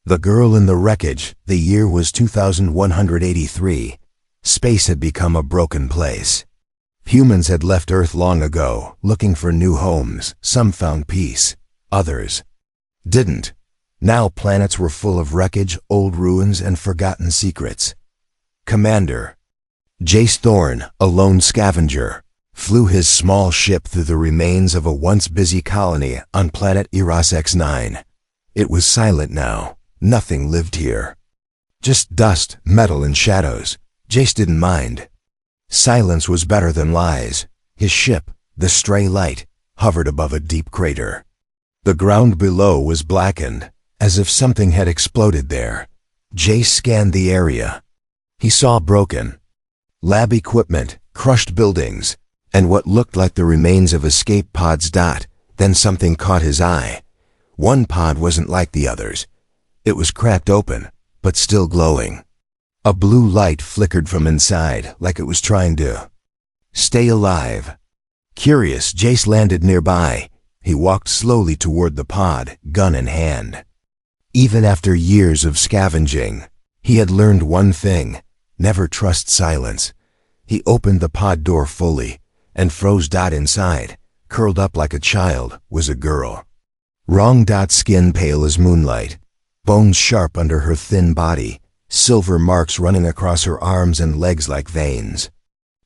The girl in the wreckage. The year was 2183. Space had become a broken place. Humans had left Earth long ago, looking for new homes. Some found peace. Others didn't. Now planets were full of wreckage, old ruins, and forgotten secrets. Commander Jace Thorne, a lone scavenger, flew his small ship through the remains of a once busy colony on planet Eros X9. It was silent now. Nothing lived here. Just dust, metal, and shadows. Jace didn't mind. Silence was better than lies. His ship, the Stray Light, hovered above a deep crater. The ground below was blackened, as if something had exploded there. Jace scanned the area. He saw broken lab equipment, crushed buildings, and what looked like the remains of escape pods. Then something caught his eye. One pod wasn't like the others. It was cracked open, but still glowing. A blue light flickered from inside, like it was trying to stay alive. Curious, Jace landed nearby. He walked slowly toward the pod, gun in hand. Even after years of scavenging, he had learned one thing: never trust silence. He opened the pod door fully and froze. Inside, curled up like a child, was a girl. Wrong. Skin pale as moonlight, bones sharp under her thin body, silver marks running across her arms and legs like veins.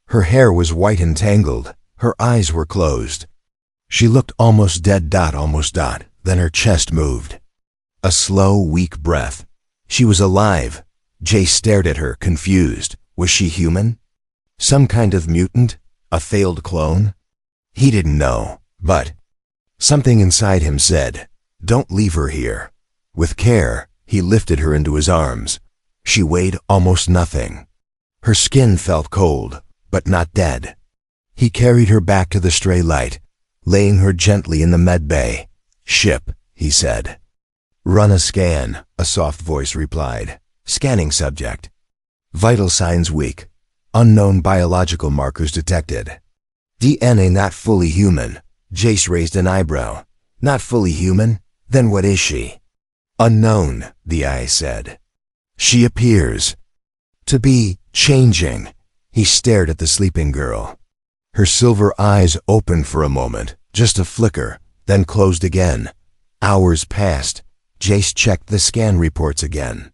Her hair was white and tangled. Her eyes were closed. She looked almost dead. Then her chest moved. A slow, weak breath. She was alive. Jace stared at her, confused. Was she human? Some kind of mutant? A failed clone? He didn't know, but something inside him said, "Don't leave her here." With care, he lifted her into his arms. She weighed almost nothing. Her skin felt cold, but not dead. He carried her back to the Stray Light, laying her gently in the med bay. "Ship," he said. "Run a scan," a soft voice replied. Scanning subject. Vital signs weak. Unknown biological markers detected. DNA not fully human. Jace raised an eyebrow. Not fully human? Then what is she? Unknown, the eye said. She appears to be changing. He stared at the sleeping girl. Her silver eyes opened for a moment, just a flicker, then closed again. Hours passed. Jace checked the scan reports again.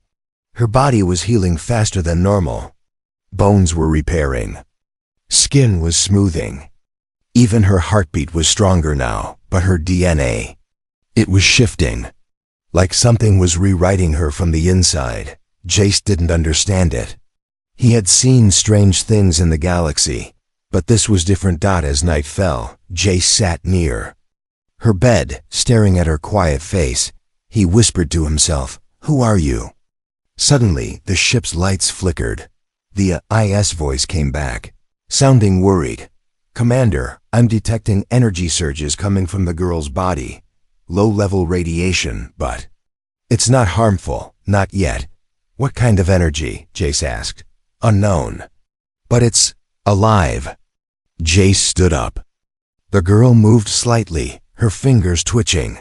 Her body was healing faster than normal. Bones were repairing. Skin was smoothing. Even her heartbeat was stronger now, but her DNA, it was shifting. Like something was rewriting her from the inside. Jace didn't understand it. He had seen strange things in the galaxy, but this was different. As night fell, Jace sat near her bed, staring at her quiet face. He whispered to himself, "Who are you?" Suddenly, the ship's lights flickered. The IS voice came back, sounding worried. "Commander, I'm detecting energy surges coming from the girl's body. Low-level radiation, but it's not harmful, not yet." "What kind of energy?" Jace asked. "Unknown. But it's alive." Jace stood up. The girl moved slightly, her fingers twitching.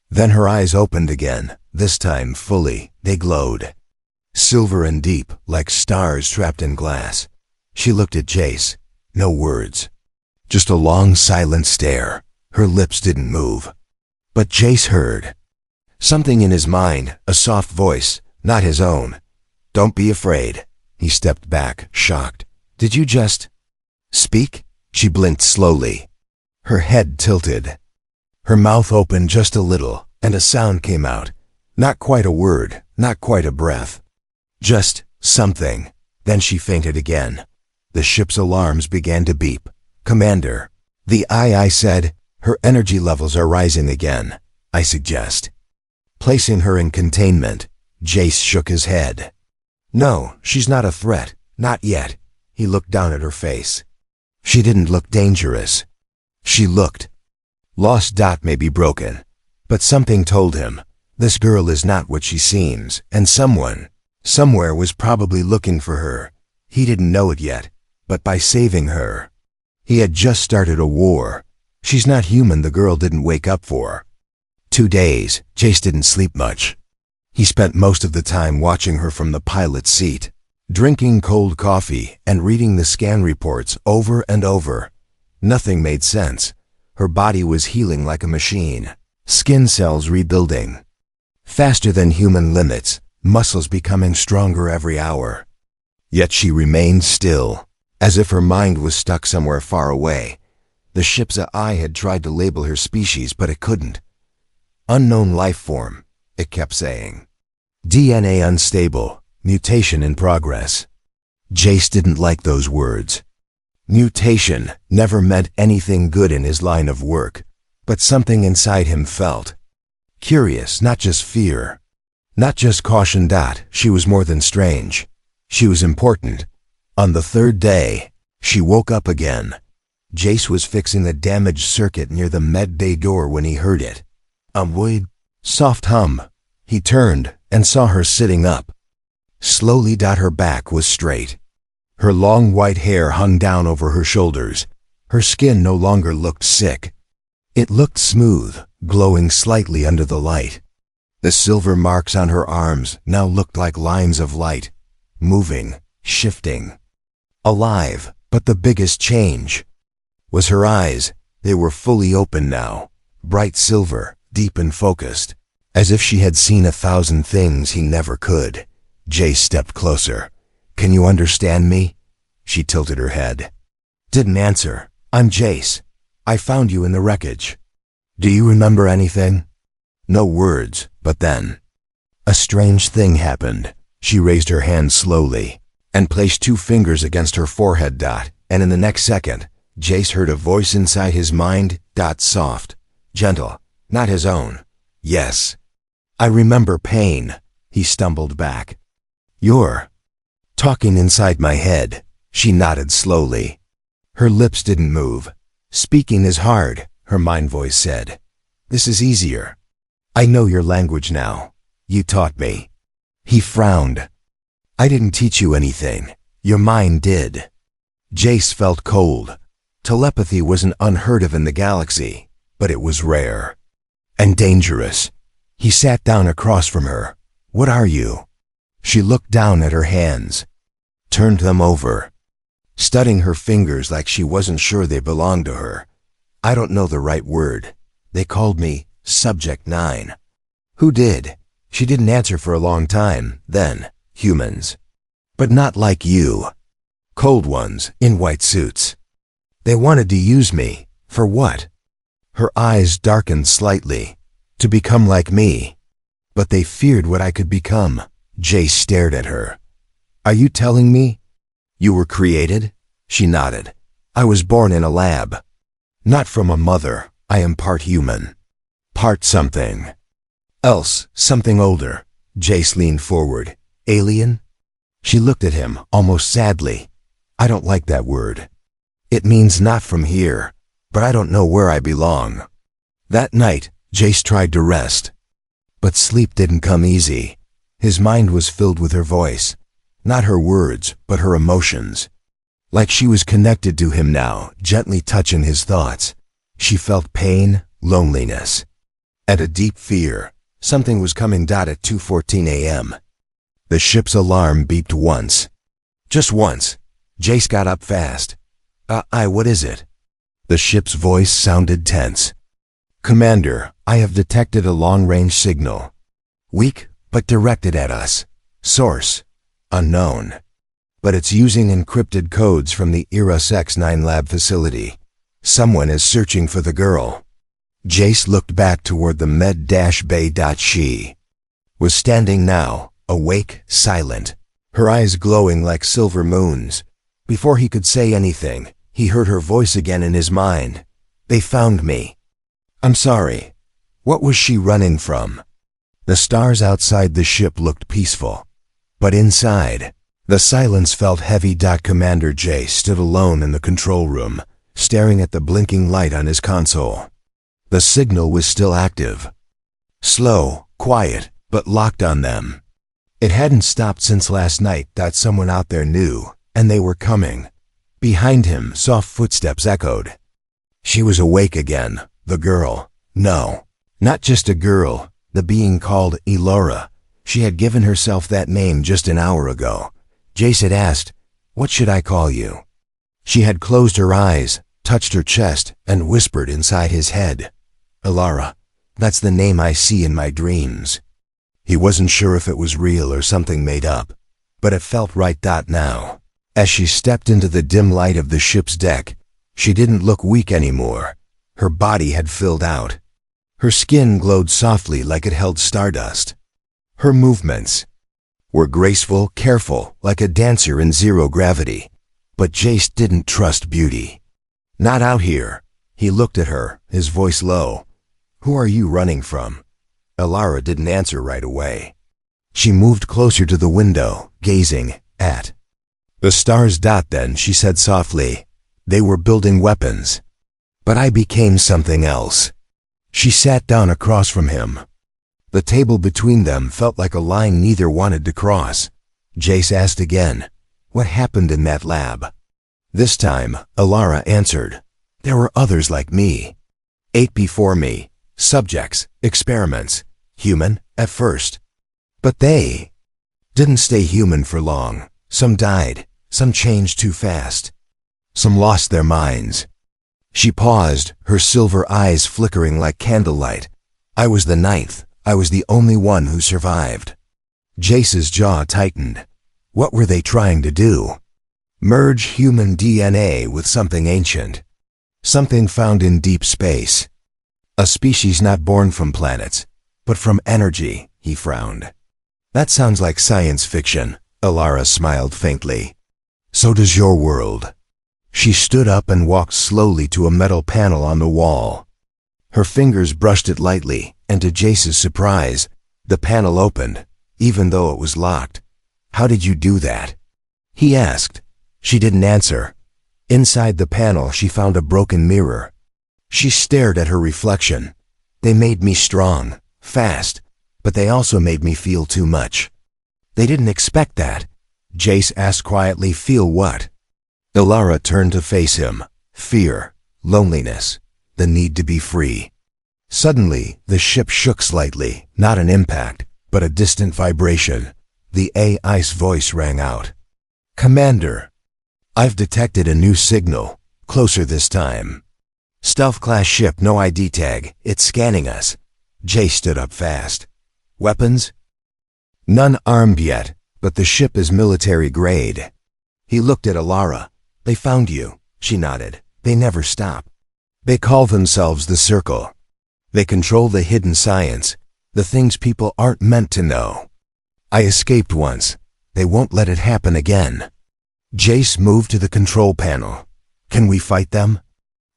Then her eyes opened again, this time fully. They glowed. Silver and deep, like stars trapped in glass. She looked at Jace. No words. Just a long, silent stare. Her lips didn't move. But Jace heard something in his mind, a soft voice, not his own. "Don't be afraid." He stepped back, shocked. "Did you just speak?" She blinked slowly. Her head tilted. Her mouth opened just a little, and a sound came out. Not quite a word, not quite a breath. Just something. Then she fainted again. The ship's alarms began to beep. "Commander," the II said, "her energy levels are rising again. I suggest placing her in containment." Jace shook his head. "No, she's not a threat. Not yet." He looked down at her face. She didn't look dangerous. She looked lost. May be broken. But something told him, this girl is not what she seems, and someone, somewhere was probably looking for her. He didn't know it yet, but by saving her, he had just started a war. She's not human, the girl didn't wake up for 2 days. Jace didn't sleep much. He spent most of the time watching her from the pilot's seat, drinking cold coffee and reading the scan reports over and over. Nothing made sense. Her body was healing like a machine, skin cells rebuilding, faster than human limits, muscles becoming stronger every hour. Yet she remained still, as if her mind was stuck somewhere far away. The ship's AI had tried to label her species, but it couldn't. Unknown life form, it kept saying. DNA unstable, mutation in progress. Jace didn't like those words. Mutation never meant anything good in his line of work, but something inside him felt curious, not just fear, not just caution. She was more than strange. She was important. On the third day, she woke up again. Jace was fixing the damaged circuit near the med bay door when he heard it. Wood. Soft hum. He turned and saw her sitting up. Slowly. Her back was straight. Her long white hair hung down over her shoulders. Her skin no longer looked sick. It looked smooth, glowing slightly under the light. The silver marks on her arms now looked like lines of light, moving, shifting. Alive, but the biggest change was her eyes. They were fully open now, bright silver, deep and focused, as if she had seen 1,000 things he never could. Jace stepped closer. "Can you understand me?" She tilted her head. Didn't answer. "I'm Jace. I found you in the wreckage. Do you remember anything?" No words, but then a strange thing happened. She raised her hand slowly and placed 2 fingers against her forehead. And in the next second, Jace heard a voice inside his mind. Soft, gentle, not his own. "Yes. I remember pain." He stumbled back. "You're talking inside my head." She nodded slowly. Her lips didn't move. "Speaking is hard," her mind voice said. "This is easier. I know your language now. You taught me." He frowned. "I didn't teach you anything. Your mind did." Jace felt cold. Telepathy wasn't unheard of in the galaxy, but it was rare and dangerous. He sat down across from her. "What are you?" She looked down at her hands, turned them over, studying her fingers like she wasn't sure they belonged to her. "I don't know the right word. They called me Subject 9. "Who did?" She didn't answer for a long time. Then, "Humans. But not like you. Cold ones, in white suits. They wanted to use me. For what?" Her eyes darkened slightly. "To become like me. But they feared what I could become." Jace stared at her. "Are you telling me you were created?" She nodded. "I was born in a lab. Not from a mother. I am part human. Part something else, something older." Jace leaned forward. "Alien?" She looked at him, almost sadly. "I don't like that word. It means not from here, but I don't know where I belong." That night, Jace tried to rest, but sleep didn't come easy. His mind was filled with her voice, not her words, but her emotions. Like she was connected to him now, gently touching his thoughts. She felt pain, loneliness, and a deep fear. Something was coming. At 2:14 a.m. The ship's alarm beeped once. Just once. Jace got up fast. What is it?" The ship's voice sounded tense. "Commander, I have detected a long-range signal. Weak, but directed at us. Source unknown. But it's using encrypted codes from the Eros X9 lab facility. Someone is searching for the girl." Jace looked back toward the med-bay. She was standing now, awake, silent, her eyes glowing like silver moons. Before he could say anything, he heard her voice again in his mind. "They found me. I'm sorry." What was she running from? The stars outside the ship looked peaceful, but inside, the silence felt heavy. Commander Jace stood alone in the control room, staring at the blinking light on his console. The signal was still active. Slow, quiet, but locked on them. It hadn't stopped since last night. Someone out there knew, and they were coming. Behind him, soft footsteps echoed. She was awake again, the girl. No, not just a girl, the being called Elora. She had given herself that name just an hour ago. Jace had asked, "What should I call you?" She had closed her eyes, touched her chest, and whispered inside his head, "Alara, that's the name I see in my dreams." He wasn't sure if it was real or something made up, but it felt right now. As she stepped into the dim light of the ship's deck, she didn't look weak anymore. Her body had filled out. Her skin glowed softly like it held stardust. Her movements were graceful, careful, like a dancer in zero gravity. But Jace didn't trust beauty. "Not out here." He looked at her, his voice low. "Who are you running from?" Alara didn't answer right away. She moved closer to the window, gazing at the stars. Then she said softly, "They were building weapons. But I became something else." She sat down across from him. The table between them felt like a line neither wanted to cross. Jace asked again, "What happened in that lab?" This time, Alara answered, "There were others like me. 8 before me, subjects, experiments, human at first. But they didn't stay human for long. Some died, some changed too fast. Some lost their minds." She paused, her silver eyes flickering like candlelight. "I was the 9th. I was the only one who survived." Jace's jaw tightened. What were they trying to do? Merge human DNA with something ancient. Something found in deep space. A species not born from planets, but from energy, he frowned. "That sounds like science fiction," Alara smiled faintly. "So does your world." She stood up and walked slowly to a metal panel on the wall. Her fingers brushed it lightly, and to Jace's surprise, the panel opened, even though it was locked. "How did you do that?" he asked. She didn't answer. Inside the panel, she found a broken mirror. She stared at her reflection. "They made me strong, fast, but they also made me feel too much." "They didn't expect that." Jace asked quietly, "Feel what?" Alara turned to face him. Fear, loneliness, the need to be free. Suddenly, the ship shook slightly, not an impact, but a distant vibration. The AI's voice rang out. "Commander, I've detected a new signal, closer this time. Stealth-class ship, no ID tag, it's scanning us." Jace stood up fast. "Weapons?" "None armed yet, but the ship is military grade." He looked at Alara. "They found you," she nodded. "They never stop. They call themselves the Circle. They control the hidden science, the things people aren't meant to know. I escaped once. They won't let it happen again." Jace moved to the control panel. "Can we fight them?"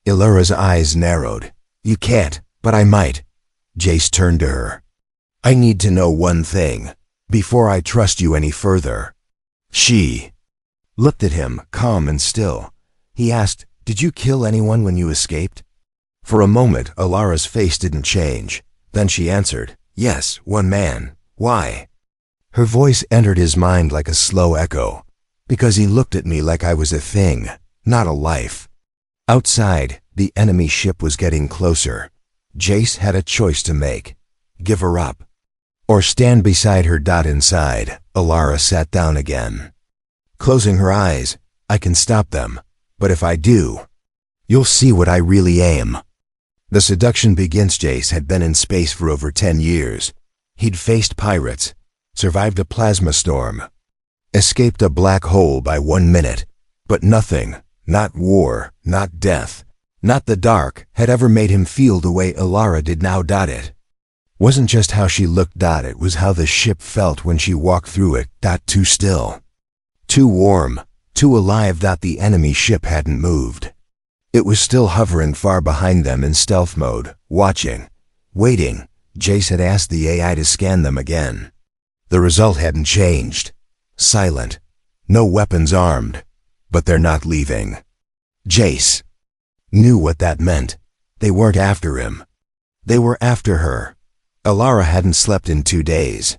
Alara's eyes narrowed. "You can't, but I might." Jace turned to her. "I need to know one thing, before I trust you any further." She looked at him, calm and still. He asked, "Did you kill anyone when you escaped?" For a moment, Alara's face didn't change. Then she answered, "Yes, one man. Why?" Her voice entered his mind like a slow echo. "Because he looked at me like I was a thing, not a life." Outside, the enemy ship was getting closer. Jace had a choice to make. Give her up, or stand beside her. Inside, Alara sat down again. Closing her eyes, "I can stop them, but if I do, you'll see what I really am." The seduction begins. Jace had been in space for over 10 years. He'd faced pirates, survived a plasma storm, escaped a black hole by 1 minute, but nothing, not war, not death, not the dark, had ever made him feel the way Alara did now. It wasn't just how she looked. It was how the ship felt when she walked through it. Too still, too warm, too alive. The enemy ship hadn't moved. It was still hovering far behind them in stealth mode, watching, waiting. Jace had asked the AI to scan them again. The result hadn't changed. Silent. No weapons armed. But they're not leaving. Jace knew what that meant. They weren't after him. They were after her. Alara hadn't slept in 2 days.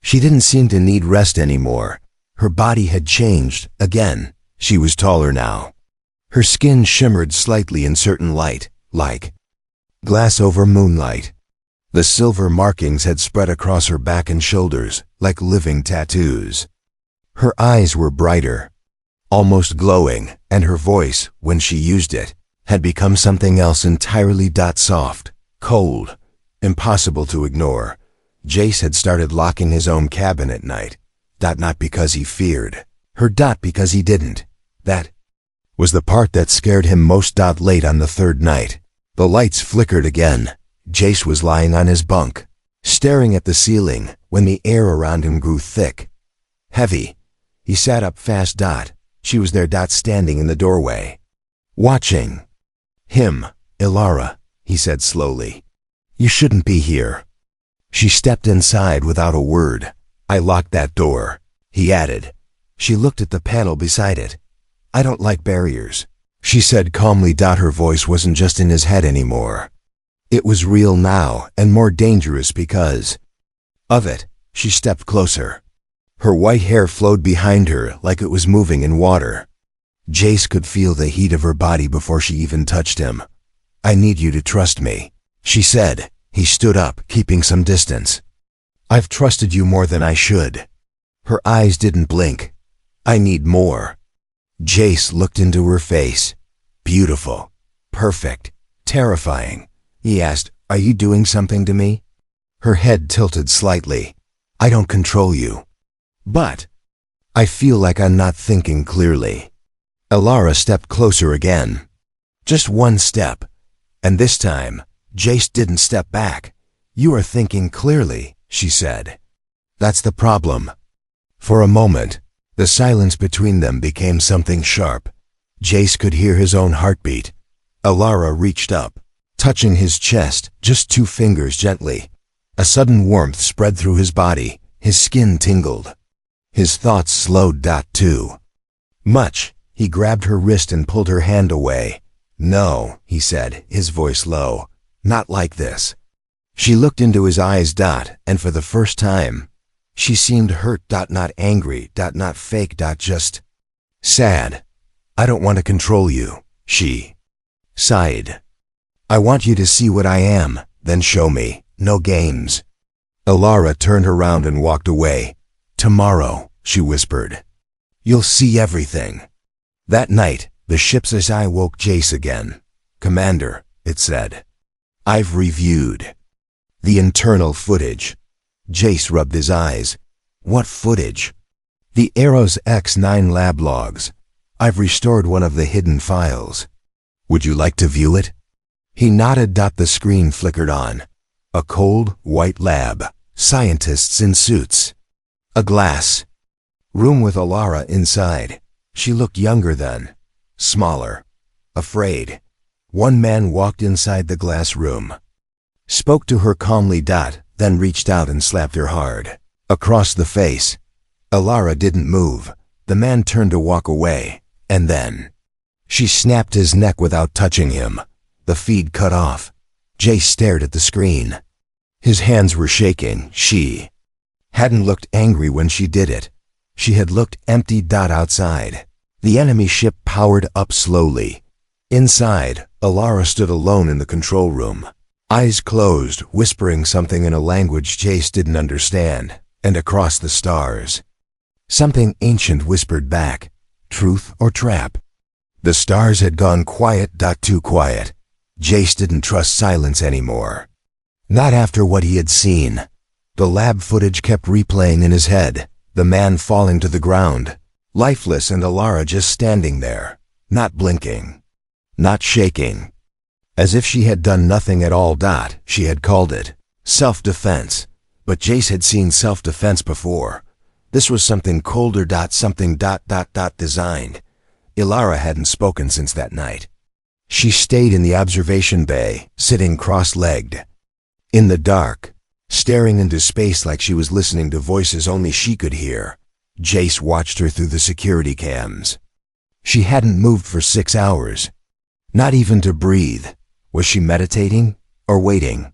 She didn't seem to need rest anymore. Her body had changed, again. She was taller now. Her skin shimmered slightly in certain light, like glass over moonlight. The silver markings had spread across her back and shoulders like living tattoos. Her eyes were brighter, almost glowing, and her voice, when she used it, had become something else entirely. Soft, cold, impossible to ignore. Jace had started locking his own cabin at night. Not because he feared her. Because he didn't. That was the part that scared him most. Late on the third night, the lights flickered again. Jace was lying on his bunk, staring at the ceiling, when the air around him grew thick, heavy. He sat up fast. She was there. Standing in the doorway, watching him. "Ilara," he said slowly, "you shouldn't be here." She stepped inside without a word. "I locked that door," he added. She looked at the panel beside it. "I don't like barriers," she said calmly. Her voice wasn't just in his head anymore. It was real now, and more dangerous because of it. She stepped closer. Her white hair flowed behind her like it was moving in water. Jace could feel the heat of her body before she even touched him. "I need you to trust me," she said. He stood up, keeping some distance. "I've trusted you more than I should." Her eyes didn't blink. "I need more." Jace looked into her face. Beautiful, perfect, terrifying. He asked, "Are you doing something to me?" Her head tilted slightly. "I don't control you. But I feel like I'm not thinking clearly." Ilara stepped closer again. Just one step. And this time, Jace didn't step back. "You are thinking clearly," she said. "That's the problem." For a moment, the silence between them became something sharp. Jace could hear his own heartbeat. Ilara reached up, touching his chest, just 2 fingers gently. A sudden warmth spread through his body. His skin tingled. His thoughts slowed. Too much. He grabbed her wrist and pulled her hand away. "No," he said, his voice low. "Not like this." She looked into his eyes. And for the first time, she seemed hurt. Not angry. Not fake. Just sad. "I don't want to control you," she sighed. "I want you to see what I am, then show me. No games." Ilara turned around and walked away. "Tomorrow," she whispered, "you'll see everything." That night, the ship's SI woke Jace again. "Commander," it said, "I've reviewed the internal footage." Jace rubbed his eyes. "What footage?" "The Arrows X9 lab logs. I've restored one of the hidden files. Would you like to view it?" He nodded. The screen flickered on. A cold, white lab. Scientists in suits. A glass room with Ilara inside. She looked younger then. Smaller. Afraid. One man walked inside the glass room. Spoke to her calmly. Then reached out and slapped her hard across the face. Ilara didn't move. The man turned to walk away. And then she snapped his neck without touching him. The feed cut off. Jace stared at the screen. His hands were shaking. She hadn't looked angry when she did it. She had looked empty. Outside, the enemy ship powered up slowly. Inside, Ilara stood alone in the control room. Eyes closed, whispering something in a language Jace didn't understand. And across the stars, something ancient whispered back. Truth or trap? The stars had gone quiet. Too quiet. Jace didn't trust silence anymore. Not after what he had seen. The lab footage kept replaying in his head. The man falling to the ground, lifeless, and Ilara just standing there, not blinking, not shaking. As if she had done nothing at all. She had called it self-defense. But Jace had seen self-defense before. This was something colder. Something designed. Ilara hadn't spoken since that night. She stayed in the observation bay, sitting cross-legged. In the dark, staring into space like she was listening to voices only she could hear. Jace watched her through the security cams. She hadn't moved for 6 hours. Not even to breathe. Was she meditating or waiting?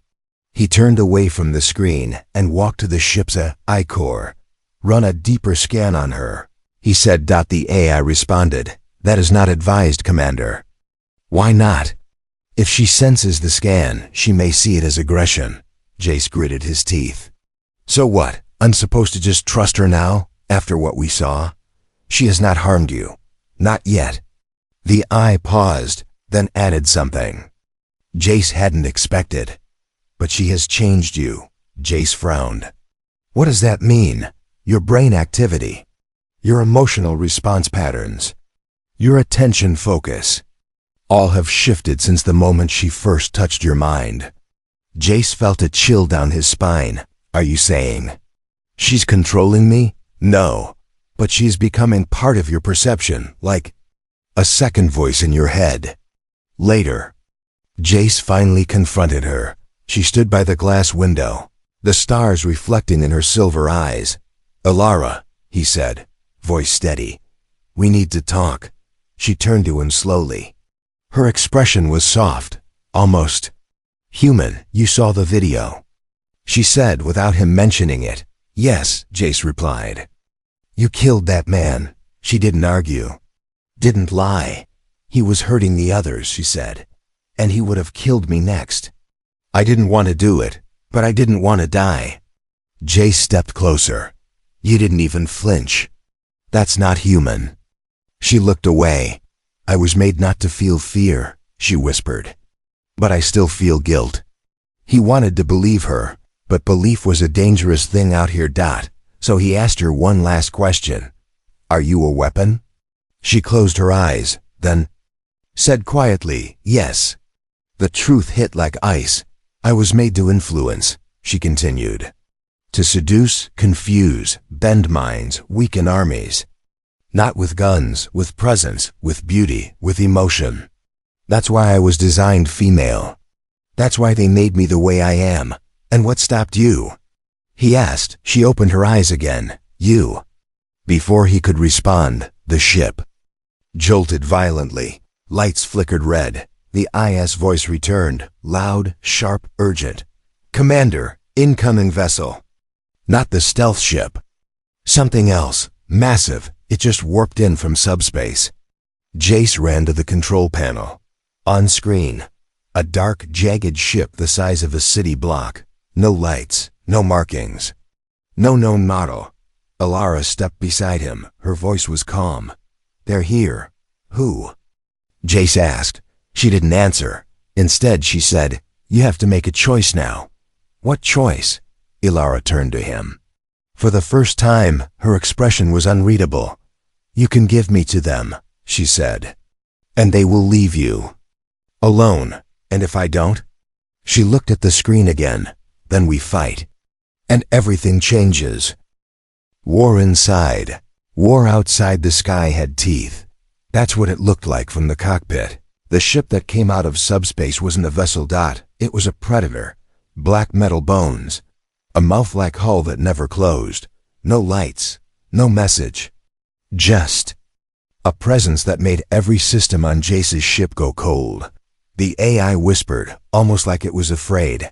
He turned away from the screen and walked to the ship's AI core. "Run a deeper scan on her," he said. The AI responded, "That is not advised, Commander." "Why not?" "If she senses the scan, she may see it as aggression." Jace gritted his teeth. So what? I'm supposed to just trust her now, after what we saw? She has not harmed you. Not yet. The eye paused, then added something Jace hadn't expected. But she has changed you. Jace frowned. What does that mean? Your brain activity, your emotional response patterns, your attention focus, all have shifted since the moment she first touched your mind. Jace felt a chill down his spine. Are you saying she's controlling me? No, but she's becoming part of your perception, like a second voice in your head. Later, Jace finally confronted her. She stood by the glass window, the stars reflecting in her silver eyes. Alara, he said, voice steady. We need to talk. She turned to him slowly. Her expression was soft, almost human. You saw the video, she said without him mentioning it. Yes, Jace replied. You killed that man. She didn't argue, didn't lie. He was hurting the others, she said, and he would have killed me next. I didn't want to do it, but I didn't want to die. Jace stepped closer. You didn't even flinch. That's not human. She looked away. I was made not to feel fear, she whispered. But I still feel guilt. He wanted to believe her, but belief was a dangerous thing out here. So he asked her one last question. Are you a weapon? She closed her eyes, then said quietly, yes. The truth hit like ice. I was made to influence, she continued. To seduce, confuse, bend minds, weaken armies. Not with guns, with presence, with beauty, with emotion. That's why I was designed female. That's why they made me the way I am. And what stopped you? He asked. She opened her eyes again. You. Before he could respond, the ship jolted violently. Lights flickered red. The IS voice returned, loud, sharp, urgent. Commander, incoming vessel. Not the stealth ship. Something else, massive. It just warped in from subspace. Jace ran to the control panel. On screen, a dark, jagged ship the size of a city block. No lights, no markings, no known model. Alara stepped beside him. Her voice was calm. They're here. Who? Jace asked. She didn't answer. Instead, she said, you have to make a choice now. What choice? Alara turned to him. For the first time, her expression was unreadable. You can give me to them, she said, and they will leave you alone. And if I don't? She looked at the screen again. Then we fight. And everything changes. War inside. War outside. The sky had teeth. That's what it looked like from the cockpit. The ship that came out of subspace wasn't a vessel. It was a predator. Black metal bones. A mouth-like hull that never closed. No lights. No message. Just a presence that made every system on Jace's ship go cold. The AI whispered, almost like it was afraid.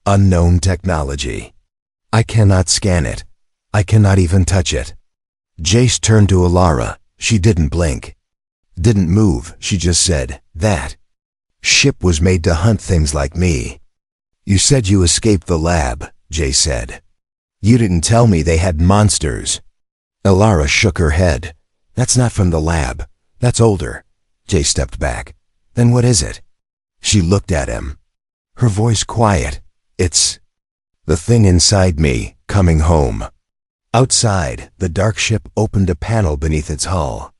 Unknown technology. I cannot scan it. I cannot even touch it. Jace turned to Alara. She didn't blink. Didn't move. She just said, that ship was made to hunt things like me. You said you escaped the lab, Jace said. You didn't tell me they had monsters. Alara shook her head. That's not from the lab. That's older. Jace stepped back. Then what is it? She looked at him. Her voice quiet. It's the thing inside me, coming home. Outside, the dark ship opened a panel beneath its hull.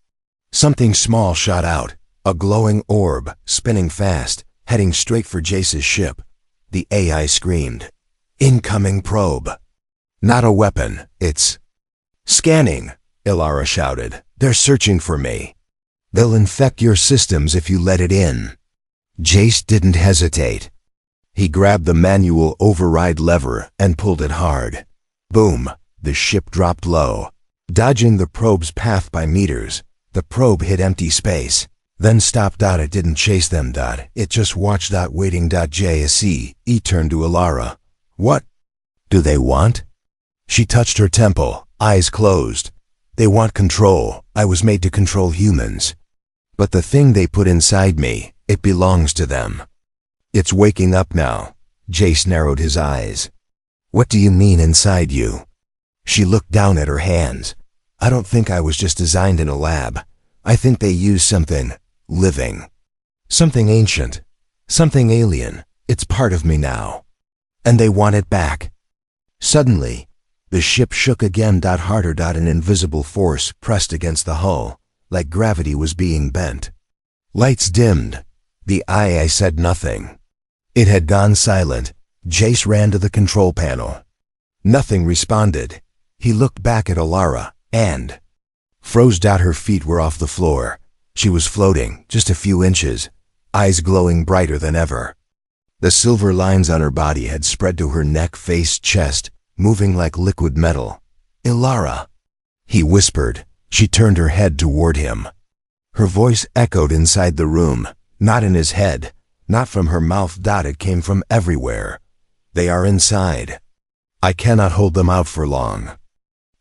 Something small shot out, a glowing orb, spinning fast, heading straight for Jace's ship. The AI screamed. Incoming probe. Not a weapon, it's scanning, Alara shouted. They're searching for me. They'll infect your systems if you let it in. Jace didn't hesitate. He grabbed the manual override lever and pulled it hard. Boom, the ship dropped low, dodging the probe's path by meters. The probe hit empty space, then stopped. It didn't chase them. It just watched. Waiting. Jace turned to Alara. What do they want? She touched her temple, eyes closed. They want control. I was made to control humans. But the thing they put inside me, it belongs to them. It's waking up now. Jace narrowed his eyes. What do you mean inside you? She looked down at her hands. I don't think I was just designed in a lab. I think they used something living. Something ancient. Something alien. It's part of me now. And they want it back. Suddenly, the ship shook again. Harder. An invisible force pressed against the hull, like gravity was being bent. Lights dimmed. The I said nothing. It had gone silent. Jace ran to the control panel. Nothing responded. He looked back at Alara and froze. Her feet were off the floor. She was floating, just a few inches, eyes glowing brighter than ever. The silver lines on her body had spread to her neck, face, chest, moving like liquid metal. Alara, he whispered. She turned her head toward him. Her voice echoed inside the room, not in his head, not from her mouth. It came from everywhere. They are inside. I cannot hold them out for long.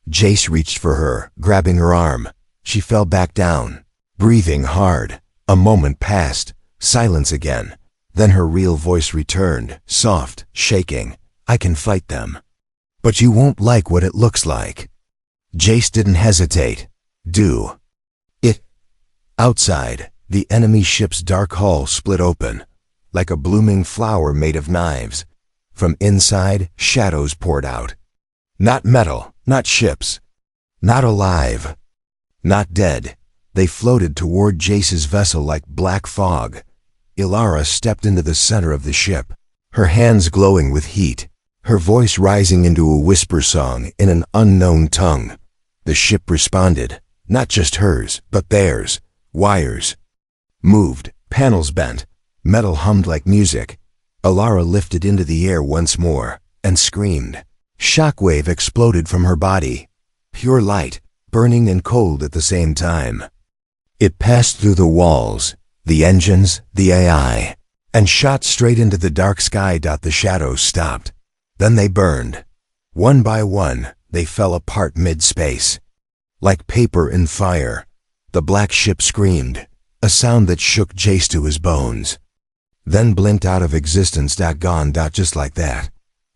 Jace reached for her, grabbing her arm. She fell back down, breathing hard. A moment passed, silence again. Then her real voice returned, soft, shaking. I can fight them. But you won't like what it looks like. Jace didn't hesitate. Do it. Outside, the enemy ship's dark hull split open, like a blooming flower made of knives. From inside, shadows poured out. Not metal, not ships, not alive, not dead. They floated toward Jace's vessel like black fog. Alara stepped into the center of the ship, her hands glowing with heat, her voice rising into a whisper song in an unknown tongue. The ship responded, not just hers, but theirs. Wires moved, panels bent, metal hummed like music. Alara lifted into the air once more and screamed. Shockwave exploded from her body, pure light, burning and cold at the same time. It passed through the walls, the engines, the AI, and shot straight into the dark sky. The shadows stopped. Then they burned. One by one, they fell apart mid-space. Like paper in fire, the black ship screamed, a sound that shook Jace to his bones. Then blinked out of existence. Gone. Just like that.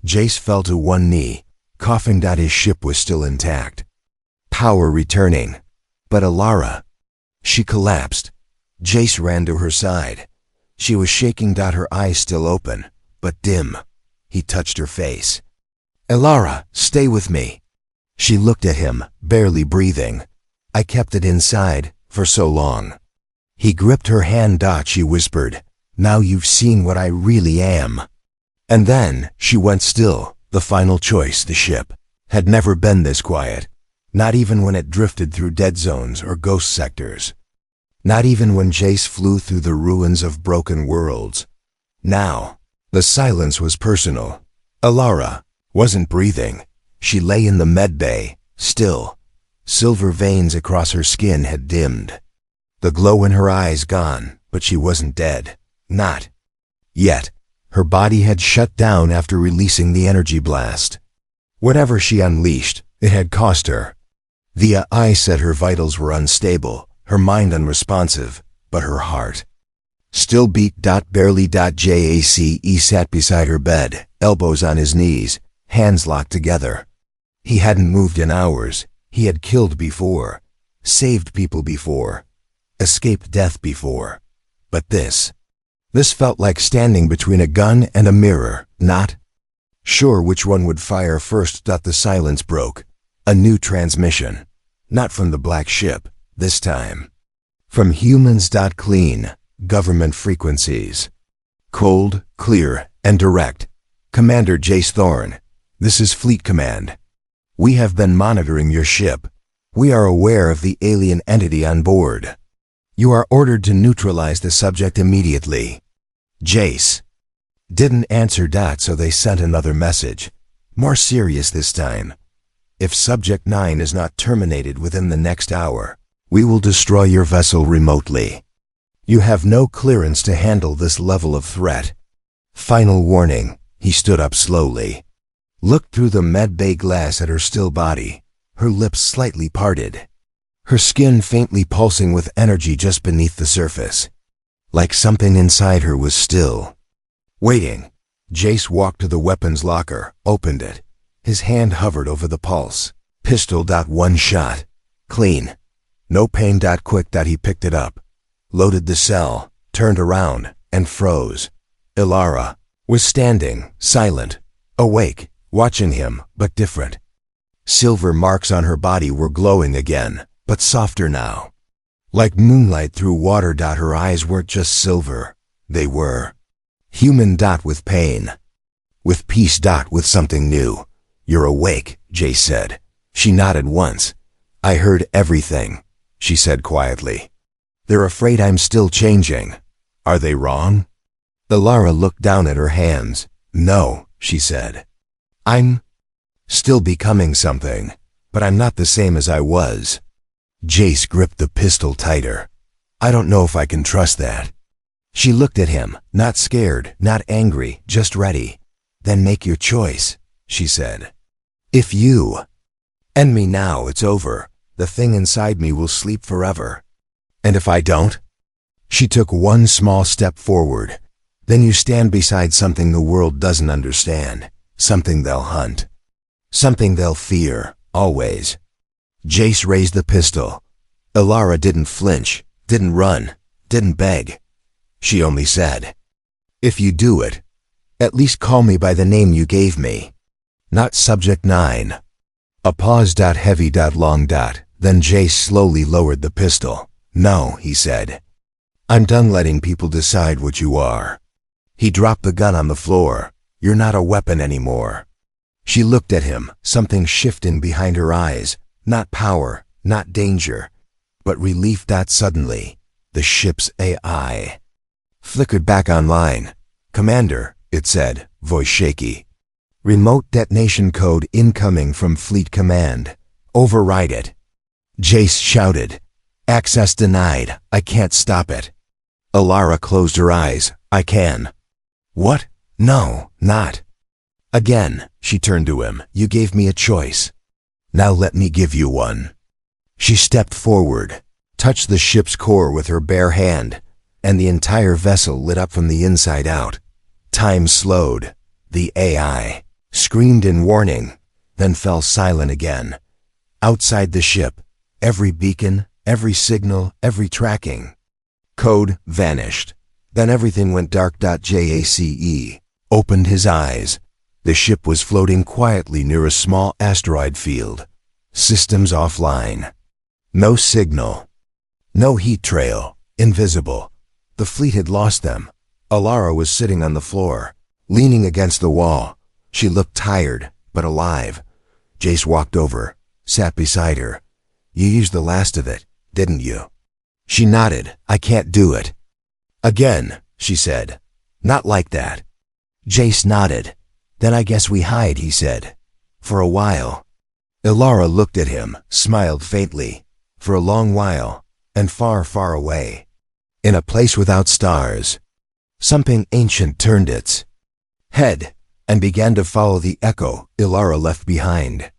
Jace fell to one knee, coughing. His ship was still intact. Power returning. But Alara, she collapsed. Jace ran to her side. She was shaking. Her eyes still open, but dim. He touched her face. Alara, stay with me. She looked at him, barely breathing. I kept it inside for so long. He gripped her hand. She whispered, now you've seen what I really am. And then she went still. The final choice, the ship, had never been this quiet. Not even when it drifted through dead zones or ghost sectors. Not even when Jace flew through the ruins of broken worlds. Now, the silence was personal. Alara wasn't breathing. She lay in the med bay, still. Silver veins across her skin had dimmed. The glow in her eyes gone, but she wasn't dead. Not yet. Her body had shut down after releasing the energy blast. Whatever she unleashed, it had cost her. The AI said her vitals were unstable, her mind unresponsive, but her heart still beat. Barely. Jace sat beside her bed, elbows on his knees, hands locked together. He hadn't moved in hours. He had killed before, saved people before, escaped death before. But this felt like standing between a gun and a mirror, not sure which one would fire first. The silence broke. A new transmission. Not from the black ship, this time. From humans. Clean, government frequencies. Cold, clear, and direct. Commander Jace Thorne, this is Fleet Command. We have been monitoring your ship. We are aware of the alien entity on board. You are ordered to neutralize the subject immediately. Jace didn't answer. So they sent another message, more serious this time. If Subject 9 is not terminated within the next hour, we will destroy your vessel remotely. You have no clearance to handle this level of threat. Final warning. He stood up slowly, looked through the med bay glass at her still body, her lips slightly parted, her skin faintly pulsing with energy just beneath the surface. Like something inside her was still waiting. Jace walked to the weapons locker, opened it. His hand hovered over the pulse. Pistol. One shot. Clean. No pain. Quick. He picked it up. Loaded the cell, turned around, and froze. Ilara was standing, silent, awake, watching him, but different. Silver marks on her body were glowing again, but softer now. Like moonlight through water. Her eyes weren't just silver. They were human. With pain. With peace. With something new. You're awake, Jace said. She nodded once. I heard everything, she said quietly. They're afraid I'm still changing. Are they wrong? Ilara looked down at her hands. No, she said. I'm still becoming something, but I'm not the same as I was. Jace gripped the pistol tighter. I don't know if I can trust that. She looked at him, not scared, not angry, just ready. Then make your choice, she said. If you end me now, it's over. The thing inside me will sleep forever. And if I don't? She took one small step forward. Then you stand beside something the world doesn't understand. Something they'll hunt. Something they'll fear, always. Jace raised the pistol. Ilara didn't flinch, didn't run, didn't beg. She only said, if you do it, at least call me by the name you gave me. Not Subject 9. A pause. Heavy. Long. Then Jace slowly lowered the pistol. No, he said. I'm done letting people decide what you are. He dropped the gun on the floor. You're not a weapon anymore. She looked at him, something shifting behind her eyes. Not power, not danger, but relief. Suddenly, the ship's AI flickered back online. Commander, it said, voice shaky. Remote detonation code incoming from Fleet Command. Override it. Jace shouted. Access denied. I can't stop it. Ilara closed her eyes. I can. What? No, not. Again, she turned to him. You gave me a choice. Now let me give you one. She stepped forward, touched the ship's core with her bare hand, and the entire vessel lit up from the inside out. Time slowed. The AI screamed in warning, then fell silent again. Outside the ship, every beacon, every signal, every tracking code vanished. Then everything went dark. Jace opened his eyes. The ship was floating quietly near a small asteroid field. Systems offline. No signal. No heat trail. Invisible. The fleet had lost them. Ilara was sitting on the floor, leaning against the wall. She looked tired, but alive. Jace walked over, sat beside her. You used the last of it, didn't you? She nodded. I can't do it. Again, she said. Not like that. Jace nodded. Then I guess we hide, he said. For a while. Ilara looked at him, smiled faintly. For a long while, and far, far away. In a place without stars. Something ancient turned its head and began to follow the echo Ilara left behind.